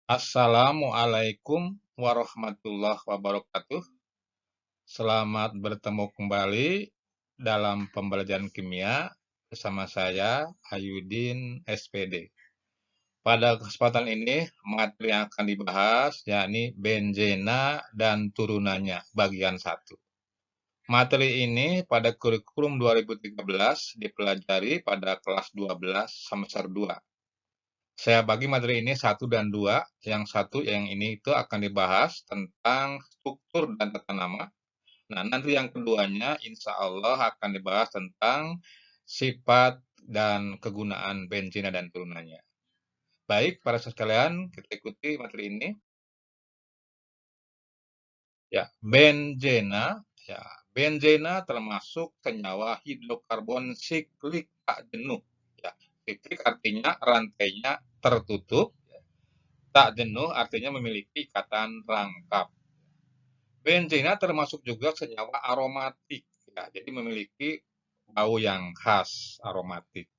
Assalamualaikum warahmatullahi wabarakatuh. Selamat bertemu kembali dalam pembelajaran kimia bersama saya Ayudin SPD. Pada kesempatan ini, materi yang akan dibahas yakni benzena dan turunannya bagian 1. Materi ini pada kurikulum 2013 dipelajari pada kelas 12 semester 2. Saya bagi materi ini 1 dan 2. Yang satu yang ini itu akan dibahas tentang struktur dan tata nama. Nah, nanti yang keduanya insya Allah akan dibahas tentang sifat dan kegunaan benzena dan turunannya. Baik, para sekalian, kita ikuti materi ini. Ya, benzena termasuk senyawa hidrokarbon siklik tak jenuh. Ya, siklik artinya rantainya tertutup. Tak jenuh artinya memiliki ikatan rangkap. Benzena termasuk juga senyawa aromatik, ya, jadi memiliki bau yang khas aromatik.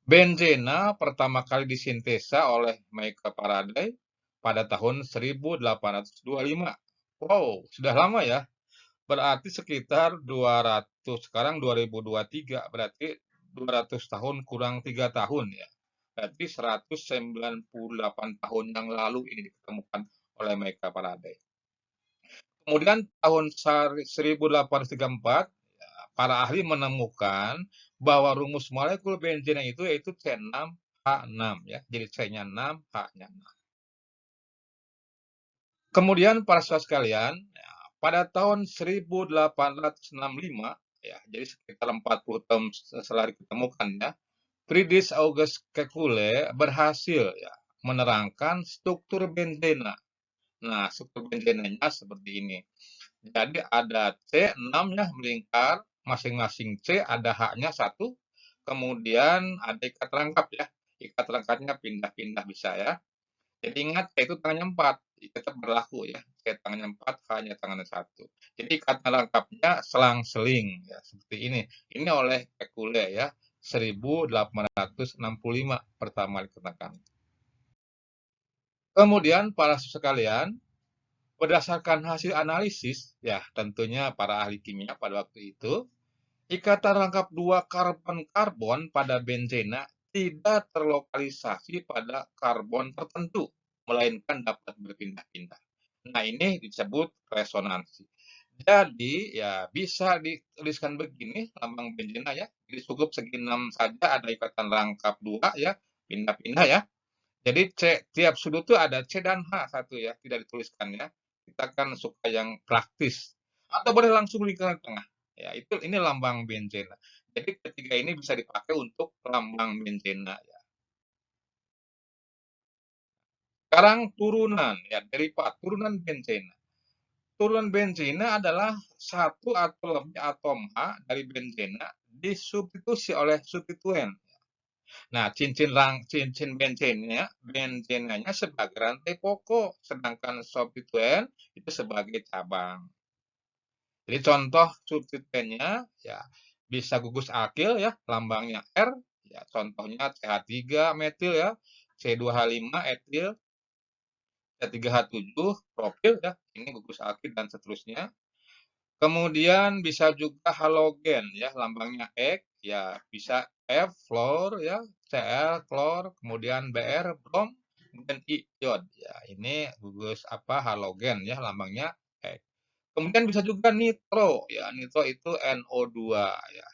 Benzena pertama kali disintesa oleh Michael Faraday pada tahun 1825. Wow, sudah lama ya. Berarti sekitar 200, sekarang 2023, berarti 200 tahun kurang 3 tahun ya. Berarti 198 tahun yang lalu ini ditemukan oleh Michael Faraday. Kemudian tahun 1834, para ahli menemukan bahwa rumus molekul benzena itu yaitu C6H6 ya. Jadi C-nya 6, H-nya 6. Kemudian para siswa sekalian, ya, pada tahun 1865 ya, jadi sekitar 40 tahun setelah ditemukan ya, Friedrich August Kekulé berhasil ya menerangkan struktur benzena. Nah, struktur benzenanya seperti ini. Jadi ada C6 ya melingkar, masing-masing C ada H-nya 1, kemudian ada ikat rangkap ya. Ikat rangkapnya pindah-pindah bisa ya. Jadi ingat C itu tangannya 4, tetap berlaku ya. C tangannya 4, H-nya tangannya 1. Jadi ikatan rangkapnya selang-seling ya, seperti ini. Ini oleh Kekulé ya, 1865 pertama dikatakan. Kemudian para sekalian, berdasarkan hasil analisis, ya tentunya para ahli kimia pada waktu itu, ikatan rangkap dua karbon-karbon pada benzena tidak terlokalisasi pada karbon tertentu, melainkan dapat berpindah-pindah. Nah, ini disebut resonansi. Jadi, ya bisa dituliskan begini lambang benzena ya. Jadi cukup segi 6 saja ada ikatan rangkap 2 ya, pindah-pindah ya. Jadi tiap sudut itu ada C dan H satu ya, tidak dituliskan ya. Kita kan suka yang praktis. Atau boleh langsung lingkaran tengah. Ya, ini lambang benzena. Jadi ketiga ini bisa dipakai untuk lambang benzena ya. Sekarang turunan ya, derivat turunan benzena. Turunan benzena adalah satu atau lebih atom H dari benzena disubstitusi oleh substituen. Nah, cincin benzenanya sebagai rantai pokok, sedangkan substituen itu sebagai cabang. Jadi contoh substituennya ya bisa gugus alkil ya, lambangnya R, ya contohnya CH3 metil ya, C2H5 etil, C3H7 propil ya, ini gugus alkil dan seterusnya. Kemudian bisa juga halogen ya, lambangnya X ya, bisa F fluor ya, Cl klor, kemudian Br brom, kemudian I iod ya. Ini gugus halogen ya, lambangnya X. Kemudian bisa juga nitro ya, nitro itu NO2 ya.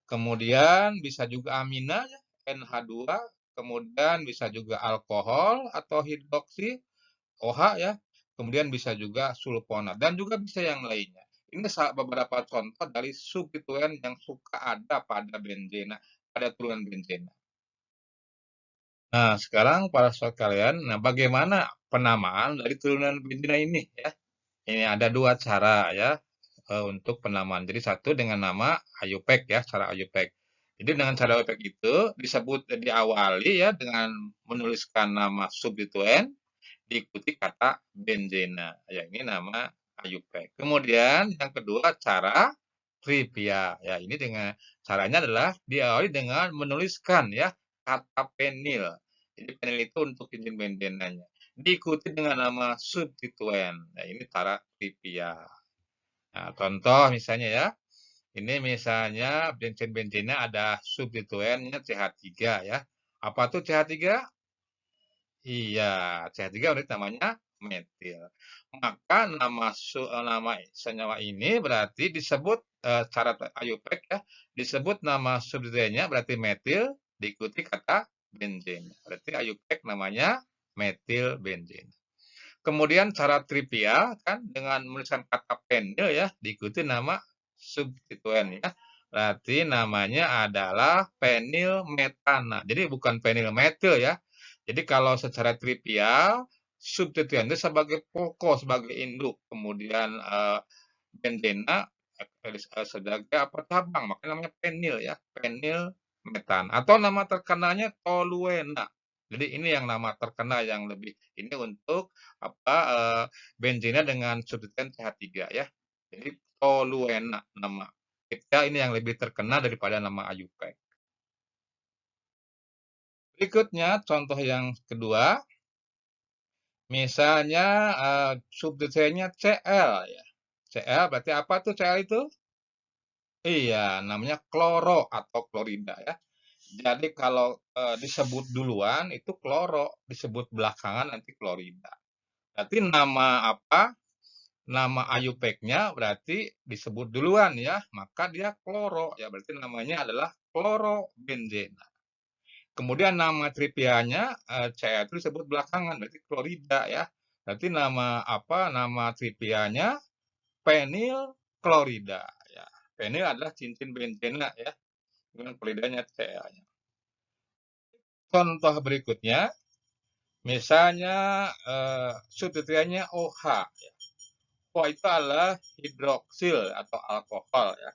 Kemudian bisa juga amina ya, NH2, kemudian bisa juga alkohol atau hidroksi OH ya, kemudian bisa juga sulfonat dan juga bisa yang lainnya. Ini beberapa contoh dari substituen yang suka ada pada benzena, pada turunan benzena. Nah, sekarang para saudara kalian, nah bagaimana penamaan dari turunan benzena ini ya? Ini ada dua cara ya untuk penamaan. Jadi satu dengan nama IUPAC ya, cara IUPAC. Jadi dengan cara IUPAC itu disebut diawali ya dengan menuliskan nama substituen diikuti kata benzena. Ya, ini nama IUPAC. Kemudian yang kedua cara trivia. Ya, ini dengan caranya adalah diawali dengan menuliskan ya kata penil. Jadi penil itu untuk cincin benzenanya. Diikuti dengan nama substituen. Nah, ini cara trivia. Nah, contoh misalnya ya, ini misalnya benzen-benzennya ada substituennya CH3 ya. Apa tuh CH3? Iya, CH3 berarti namanya metil. Maka nama senyawa ini berarti disebut cara IUPAC ya, disebut nama substituennya berarti metil diikuti kata benzen. Berarti IUPAC namanya metil benzen. Kemudian cara trivial kan dengan menuliskan kata penil ya diikuti nama substituen ya. Berarti namanya adalah penil metana. Jadi bukan penil metil ya. Jadi kalau secara trivial substituen itu sebagai pokok, sebagai induk, kemudian benzena sebagai apa cabang, makanya namanya penil ya, penil metan. Atau nama terkenalnya toluena. Jadi ini yang nama terkenal yang lebih ini untuk apa benzena dengan substituen CH3 ya. Jadi toluena nama. Ya, ini yang lebih terkenal daripada nama IUPAC. Berikutnya contoh yang kedua, misalnya substituennya Cl ya. Cl berarti apa tuh Cl itu? Iya, namanya kloro atau klorida ya. Jadi kalau disebut duluan itu kloro, disebut belakangan nanti klorida. Berarti nama apa? Nama IUPAC-nya berarti disebut duluan ya, maka dia kloro ya, berarti namanya adalah klorobenzena. Kemudian nama trivianya Ca itu disebut belakangan, berarti klorida ya. Berarti nama apa? Nama trivianya penil klorida ya. Penil adalah cincin benzena ya, dengan kloridanya Ca-nya. Contoh berikutnya, misalnya substituennya OH. Ya. OH itu adalah hidroksil atau alkohol ya.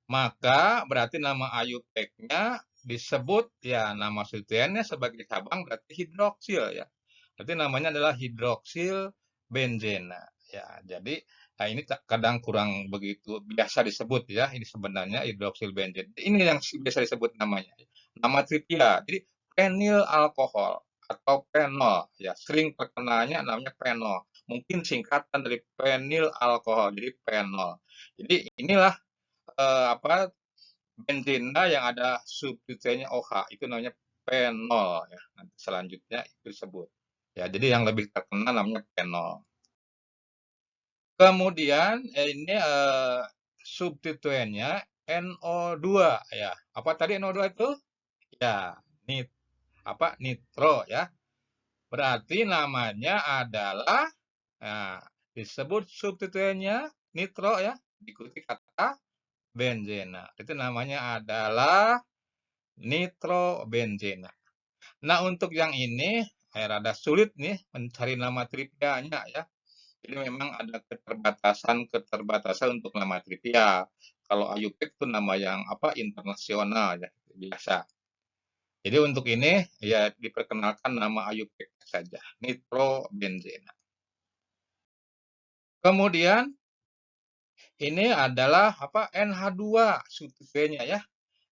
Maka berarti nama IUPAC-nya disebut ya nama substituennya sebagai cabang berarti hidroksil ya. Berarti namanya adalah hidroksil benzena ya. Jadi nah ini kadang kurang begitu biasa disebut ya. Ini sebenarnya hidroksil benzena. Ini yang biasa disebut namanya. Nama trivia. Jadi penil alkohol atau penol ya. Sering terkenalnya namanya penol. Mungkin singkatan dari penil alkohol jadi penol. Jadi inilah apa benzena yang ada substituennya OH itu namanya penol ya. Nanti selanjutnya itu disebut. Ya, jadi yang lebih terkenal namanya penol. Kemudian ini substituennya NO2 ya. Apa tadi NO2 itu? Ya, nitro ya. Berarti namanya adalah nah, disebut substituennya nitro ya, diikuti kata benzena. Itu namanya adalah nitrobenzena. Nah, untuk yang ini rada sulit nih mencari nama trivianya ya. Jadi memang ada keterbatasan untuk nama trivia. Kalau IUPAC itu nama yang apa internasional ya, biasa. Jadi untuk ini ya diperkenalkan nama IUPAC saja, nitrobenzena. Kemudian ini adalah apa NH2 substituennya ya.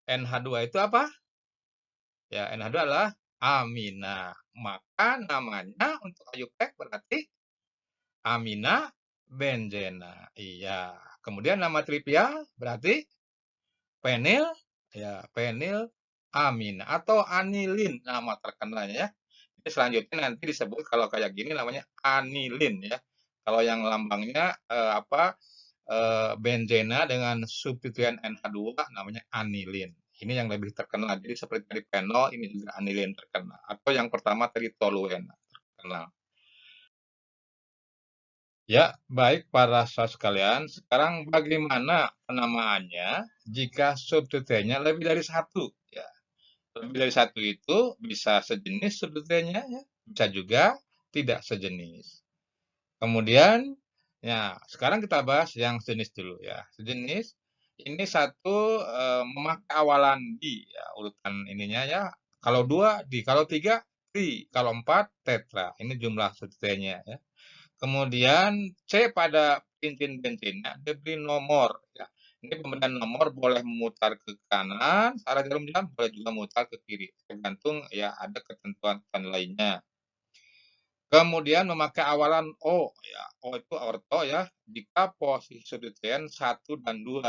NH2 itu apa? Ya, NH2 adalah amina. Maka namanya untuk IUPAC berarti amina benzena. Iya. Kemudian nama trivial berarti penil ya, penil amina atau anilin nama terkenalnya ya. Ini selanjutnya nanti disebut kalau kayak gini namanya anilin ya. Kalau yang lambangnya apa benzena dengan substituen NH2 namanya anilin. Ini yang lebih terkenal. Jadi seperti tadi penol, ini juga anilin terkenal. Atau yang pertama tadi toluena terkenal. Ya, baik para siswa sekalian. Sekarang bagaimana penamaannya jika substituennya lebih dari satu? Ya, lebih dari satu itu bisa sejenis substituennya, ya. Bisa juga tidak sejenis. Kemudian, ya sekarang kita bahas yang sejenis dulu ya. Sejenis ini satu memakai awalan di, ya, urutan ininya ya. Kalau dua di, kalau tiga tri, kalau empat tetra. Ini jumlah substituennya ya. Kemudian C pada cincin bensinnya diberi nomor ya. Ini pemberian nomor boleh memutar ke kanan, arah jarum jam, boleh juga memutar ke kiri, tergantung ya ada ketentuan lainnya. Kemudian memakai awalan O ya, O itu orto ya, jika posisi substituen 1 dan 2.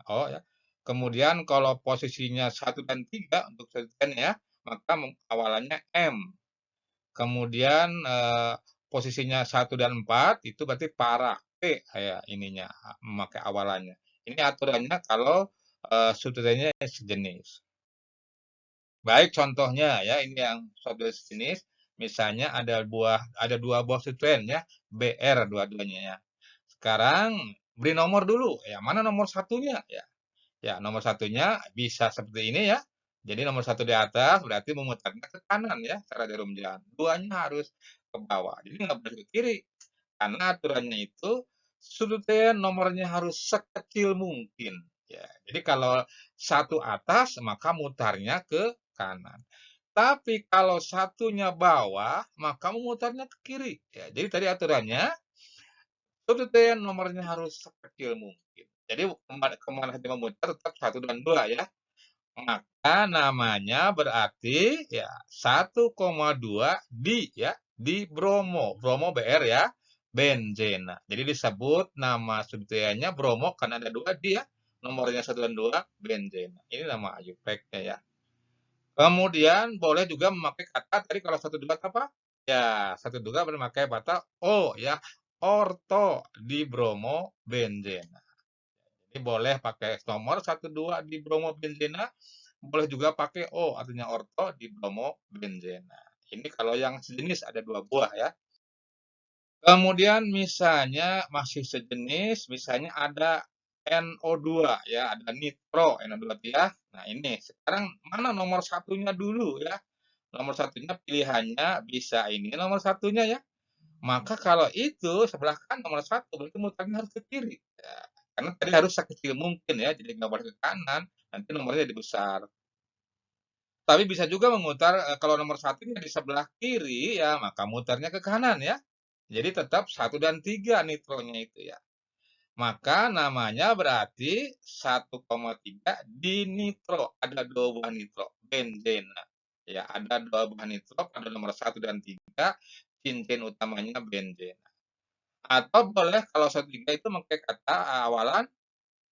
O ya. Kemudian kalau posisinya 1 dan 3 untuk substituen ya, maka awalannya M. Kemudian posisinya 1 dan 4 itu berarti para P ya ininya, memakai awalannya. Ini aturannya kalau substituennya sejenis. Baik contohnya ya, ini yang suatu sejenis, misalnya ada dua buah substituen ya, BR dua-duanya ya. Sekarang beri nomor dulu, ya mana nomor satunya ya. Ya, nomor satunya bisa seperti ini ya. Jadi nomor satu di atas berarti memutarnya ke kanan ya, cara jarum jam. Duanya harus ke bawah. Jadi nggak boleh ke kiri. Karena aturannya itu substituen nomornya harus sekecil mungkin. Ya, jadi kalau satu atas maka mutarnya ke kanan. Tapi kalau satunya bawah, maka memutarnya ke kiri. Ya, jadi tadi aturannya substituen nomornya harus sekecil mungkin. Jadi kemana saja memutar tetap 1 dan 2 ya. Maka namanya berarti ya 1,2 di bromo. Bromo BR ya, benzena. Jadi disebut nama substituennya bromo karena ada 2 di ya. Nomornya 1 dan 2 benzena. Ini nama ayupeknya ya. Kemudian boleh juga memakai kata tadi kalau 1 2 apa? Ya, 1 2 memakai kata O ya. Orto di bromo benzena. Jadi boleh pakai nomor 1 2 di bromo benzena, boleh juga pakai O artinya orto di bromo benzena. Ini kalau yang sejenis ada 2 buah ya. Kemudian misalnya masih sejenis, misalnya ada NO2 ya, ada nitro NO2 ya. Nah, ini sekarang mana nomor satunya dulu ya? Nomor satunya pilihannya bisa ini nomor satunya ya. Maka kalau itu sebelah kan nomor satu berarti mutarnya harus ke kiri. Ya, karena tadi harus sekecil mungkin ya, jadi nggak boleh ke kanan, nanti nomornya jadi besar. Tapi bisa juga memutar kalau nomor satunya di sebelah kiri ya, maka mutarnya ke kanan ya. Jadi tetap 1 dan 3 nitronya itu ya. Maka namanya berarti 1,3 dinitro. Ada 2 buah nitro, benzena. Ya, ada 2 buah nitro pada nomor 1 dan 3, cincin utamanya benzena. Atau boleh kalau 1, 3 itu pakai kata awalan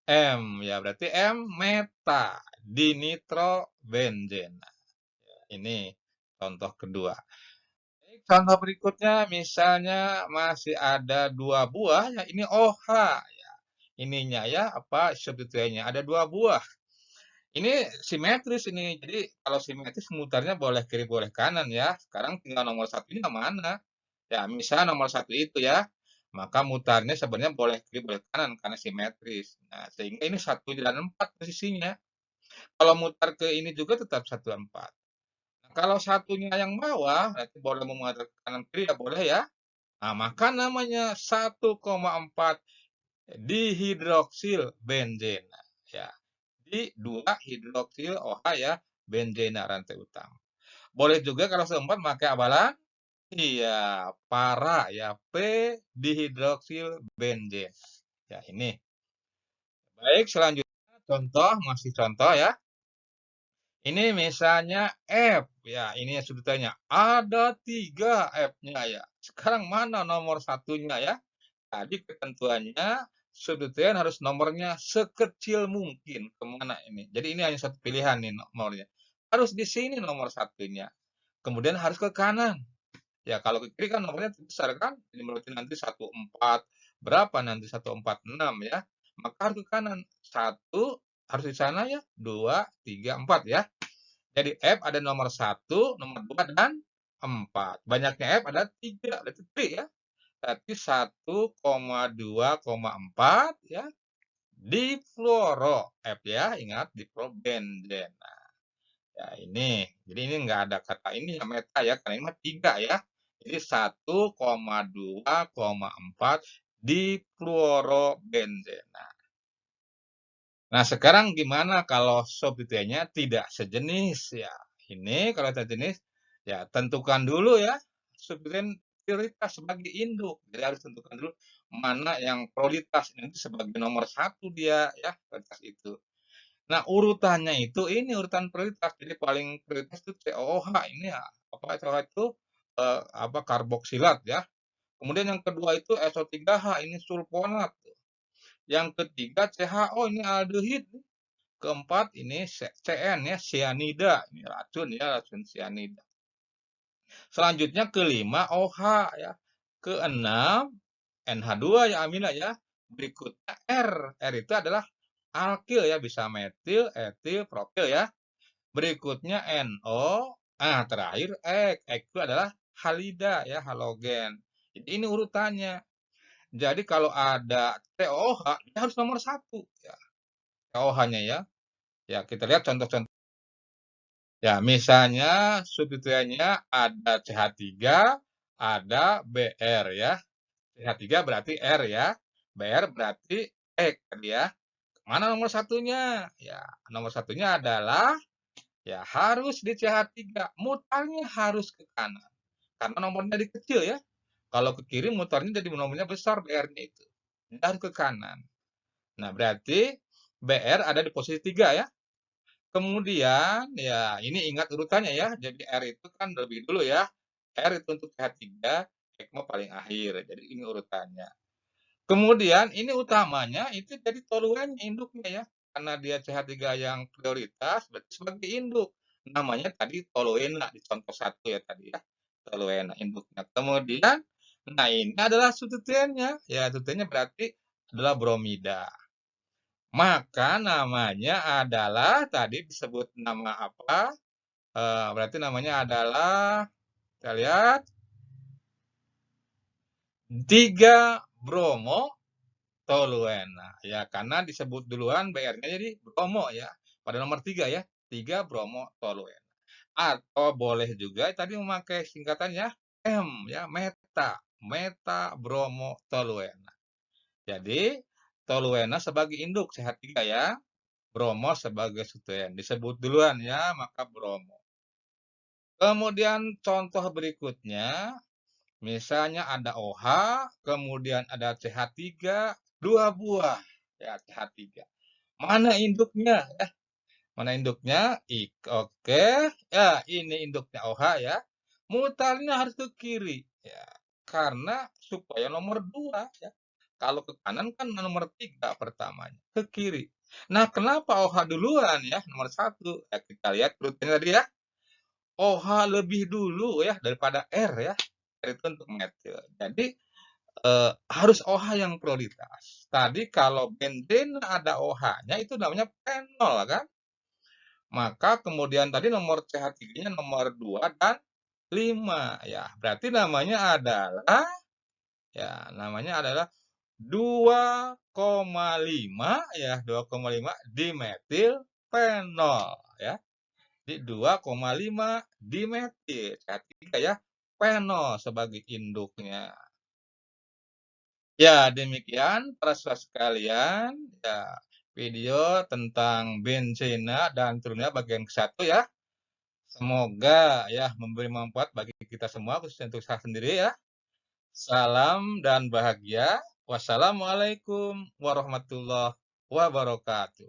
M, ya berarti M meta dinitro benzena. Ini contoh kedua. Contoh berikutnya misalnya masih ada 2 buah ya ini OH ya. Ininya ya apa substituennya ada 2 buah. Ini simetris ini. Jadi kalau simetris mutarnya boleh kiri boleh kanan ya. Sekarang tinggal nomor satunya mana? Ya, misal nomor satu itu ya. Maka mutarnya sebenarnya boleh kiri boleh kanan karena simetris. Nah, sehingga ini 1 dan 4 posisinya. Kalau mutar ke ini juga tetap 1 dan 4. Kalau satunya yang bawah, berarti boleh memutar ke kanan kiri ya boleh ya. Nah, maka namanya 1,4 dihidroksil benzena. Ya, di 2 hidroksil OH ya, benzena rantai utama. Boleh juga kalau seempat pakai abalan iya, para ya, P dihidroksil benzena. Ya, ini. Baik, selanjutnya contoh, masih contoh ya. Ini misalnya F, ya ini sebetulnya ada 3 F-nya ya. Sekarang mana nomor satunya ya? Tadi ketentuannya substituen harus nomornya sekecil mungkin. Kemana ini? Jadi ini hanya satu pilihan nih nomornya. Harus di sini nomor satunya. Kemudian harus ke kanan. Ya kalau ke kiri kan nomornya besar kan? Jadi berarti nanti 14 berapa nanti 146 ya. Maka harus ke kanan. 1 harus di sana ya. 2, 3, 4 ya. Jadi F ada nomor 1, nomor 2, dan 4. Banyaknya F ada 3, berarti 3 ya. Berarti 1,2,4 ya. Difluoro F ya, ingat difluorobenzena. Ya ini, jadi ini enggak ada kata ini ya meta ya, karena ini mah 3 ya. Jadi 1,2,4 difluorobenzena. Nah, sekarang gimana kalau substituennya tidak sejenis ya? Ini kalau sejenis ya tentukan dulu ya substituen prioritas sebagai induk. Jadi harus tentukan dulu mana yang prioritas, nanti sebagai nomor satu dia ya, prioritas itu. Nah, urutannya itu ini urutan prioritas. Jadi paling prioritas itu COOH ini ya, apa COOH itu karboksilat ya. Kemudian yang kedua itu SO3H ini sulfonat. Yang ketiga CHO ini aldehid. Keempat ini CN ya, sianida. Ini racun ya, racun sianida. Selanjutnya kelima OH ya. Keenam NH2 ya amina ya. Berikutnya R. R itu adalah alkil ya, bisa metil, etil, propil ya. Berikutnya NO. Nah, terakhir ek. Ek itu adalah halida ya, halogen. Jadi ini urutannya. Jadi kalau ada COH, dia harus nomor satu ya. COH-nya ya. Ya, kita lihat contoh-contoh. Ya, misalnya substituennya ada CH3, ada Br ya. CH3 berarti R ya. Br berarti Ek tadi ya. Mana nomor satunya? Ya, nomor satunya adalah ya harus di CH3. Mutarnya harus ke kanan. Karena nomornya di kecil ya. Kalau ke kiri mutarnya jadi nomornya besar BR-nya itu. Dan ke kanan. Nah, berarti BR ada di posisi 3 ya. Kemudian ya ini ingat urutannya ya. Jadi R itu kan lebih dulu ya. R itu untuk CH3, ECMO paling akhir. Jadi ini urutannya. Kemudian ini utamanya itu jadi toluennya induknya ya. Karena dia CH3 yang prioritas berarti sebagai induk. Namanya tadi toluena di contoh 1 ya tadi ya. Toluena induknya. Kemudian nah ini adalah substituennya. Ya substituennya berarti adalah bromida. Maka namanya adalah tadi disebut nama apa? Berarti namanya adalah kita lihat 3 bromo toluena ya, karena disebut duluan BR-nya jadi bromo ya. Pada nomor 3 ya, 3 bromo toluena. Atau boleh juga tadi memakai singkatannya M ya, meta bromo toluena. Jadi toluena sebagai induk CH3 ya. Bromo sebagai substituen. Disebut duluan ya, maka bromo. Kemudian contoh berikutnya, misalnya ada OH, kemudian ada CH3, 2 buah ya CH3. Mana induknya ya? Mana induknya? Oke, ya ini induknya OH ya. Mutarnya harus ke kiri ya. Karena supaya nomor 2 ya. Kalau ke kanan kan nomor 3 pertamanya, ke kiri. Nah, kenapa OH duluan ya, nomor 1? Ya, kita lihat urutannya tadi ya. OH lebih dulu ya daripada R ya. R itu untuk metil. Jadi harus OH yang prioritas. Tadi kalau benzene ada OH-nya itu namanya penol kan. Maka kemudian tadi nomor CH3-nya nomor 2 dan 5 ya. Berarti namanya adalah 2,5 ya, 2,5 dimetil penol ya. Jadi 2,5 dimetil CH3 ya, penol sebagai induknya. Ya, demikian para siswa sekalian, ya video tentang benzena dan turunnya bagian ke-1 ya. Semoga ya memberi manfaat bagi kita semua, khususnya untuk saya sendiri ya. Salam dan bahagia. Wassalamualaikum warahmatullahi wabarakatuh.